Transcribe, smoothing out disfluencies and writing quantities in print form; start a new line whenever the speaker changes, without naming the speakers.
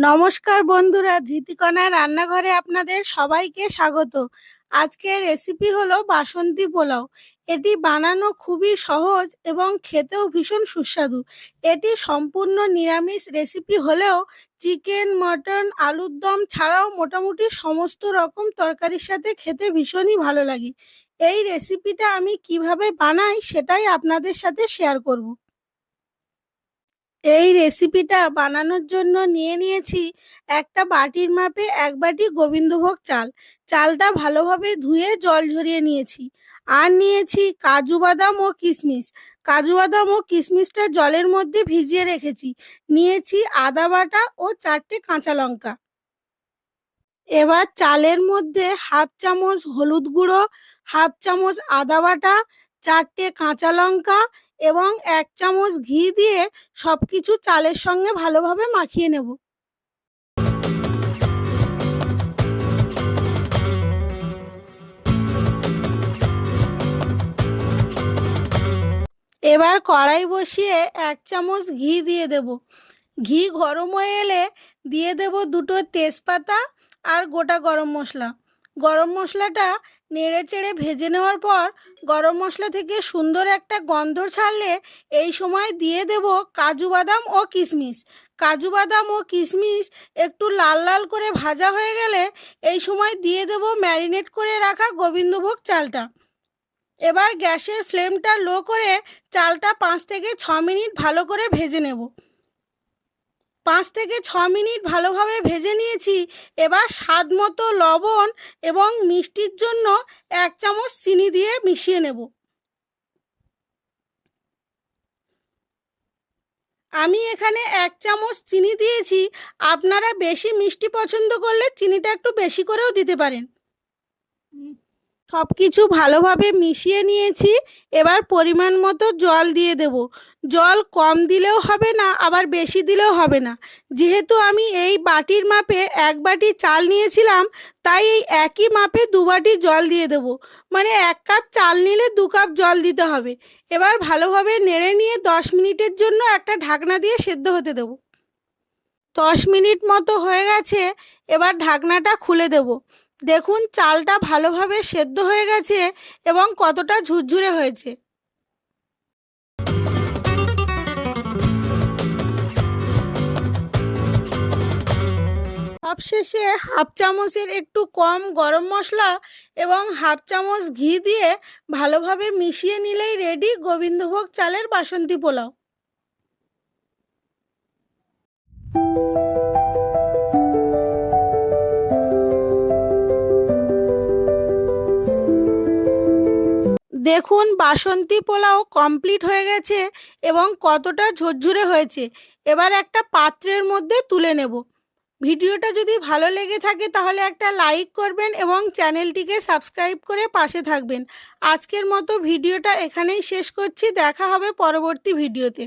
নমস্কার বন্ধুরা, ধৃতিকণা রান্নাঘরে আপনাদের সবাইকে স্বাগত। আজকের রেসিপি হলো বাসন্তী পোলাও। এটি বানানো খুবই সহজ এবং খেতেও ভীষণ সুস্বাদু। এটি সম্পূর্ণ নিরামিষ রেসিপি হলেও চিকেন, মটন, আলুর দম ছাড়াও মোটামুটি সমস্ত রকম তরকারির সাথে খেতে ভীষণই ভালো লাগে। এই রেসিপিটা আমি কিভাবে বানাই সেটাই আপনাদের সাথে শেয়ার করব। এই রেসিপিটা বানানোর জন্য নিয়ে নিয়েছি একটা বাটির মাপে 1 বাটি গোবিন্দভোগ চাল। চালটা ভালোভাবে ধুয়ে জল ঝরিয়ে নিয়েছি। আর নিয়েছি কাজু বাদাম ও কিশমিশ। কাজু বাদাম ও কিশমিশটা জলের মধ্যে ভিজিয়ে রেখেছি। নিয়েছি আদা বাটা ও 4টে কাঁচা লঙ্কা। এবার চালের মধ্যে হাফ চামচ হলুদ গুঁড়ো, হাফ চামচ আদা বাটা, 4টে কাঁচা লঙ্কা এবং 1 চামচ ঘি দিয়ে সবকিছু চালের সঙ্গে ভালোভাবে মাখিয়ে নেব। এবার কড়াই বসিয়ে 1 চামচ ঘি দিয়ে দেব। ঘি গরম হয়ে এলে দিয়ে দেব 2টো তেজপাতা আর গোটা গরম মশলা। গরম মশলাটা নেড়ে চেড়ে ভেজে নেওয়ার পর গরম মশলা থেকে সুন্দর একটা গন্ধ ছাড়লে এই সময় দিয়ে দেব কাজু বাদাম ও কিশমিশ। কাজু বাদাম ও কিশমিশ একটু লাল লাল করে ভাজা হয়ে গেলে এই সময় দিয়ে দেব ম্যারিনেট করে রাখা গোবিন্দভোগ চালটা। এবার গ্যাসের ফ্লেমটা লো করে চালটা 5 থেকে 6 মিনিট ভালো করে ভেজে নেব। 5 থেকে 6 মিনিট ভালোভাবে ভেজে নিয়েছি। এবার স্বাদ মতো লবণ এবং মিষ্টির জন্য 1 চামচ চিনি দিয়ে মিশিয়ে নেব। আমি এখানে 1 চামচ চিনি দিয়েছি। আপনারা বেশি মিষ্টি পছন্দ করলে চিনিটা একটু বেশি করেও দিতে পারেন। সব কিছু ভালোভাবে মিশিয়ে নিয়েছি। এবার পরিমাণ মতো জল দিয়ে দেব। জল কম দিলেও হবে না, আবার বেশি দিলেও হবে না। যেহেতু আমি এই বাটির মাপে 1 বাটি চাল নিয়েছিলাম, তাই এই একই মাপে 2 বাটি জল দিয়ে দেব। মানে 1 কাপ চাল নিলে 2 কাপ জল দিতে হবে। এবার ভালোভাবে নেড়ে নিয়ে 10 মিনিটের জন্য একটা ঢাকনা দিয়ে সেদ্ধ হতে দেব। 10 মিনিট মতো হয়ে গেছে। এবার ঢাকনাটা খুলে দেব। দেখুন চালটা ভালোভাবে সেদ্ধ হয়ে গেছে এবং কতটা ঝুরঝুরে হয়েছে। সবশেষে হাফ চামচের একটু কম গরম মশলা এবং হাফ চামচ ঘি দিয়ে ভালোভাবে মিশিয়ে নিলেই রেডি গোবিন্দভোগ চালের বাসন্তী পোলাও। দেখুন বাসন্তী পোলাও কমপ্লিট হয়ে গেছে এবং কতটা ঝরঝরে হয়েছে। এবার একটা পাত্রের মধ্যে তুলে নেব। ভিডিওটা যদি ভালো লেগে থাকে তাহলে একটা লাইক করবেন এবং চ্যানেলটিকে সাবস্ক্রাইব করে পাশে থাকবেন। আজকের মতো ভিডিওটা এখানেই শেষ করছি। দেখা হবে পরবর্তী ভিডিওতে।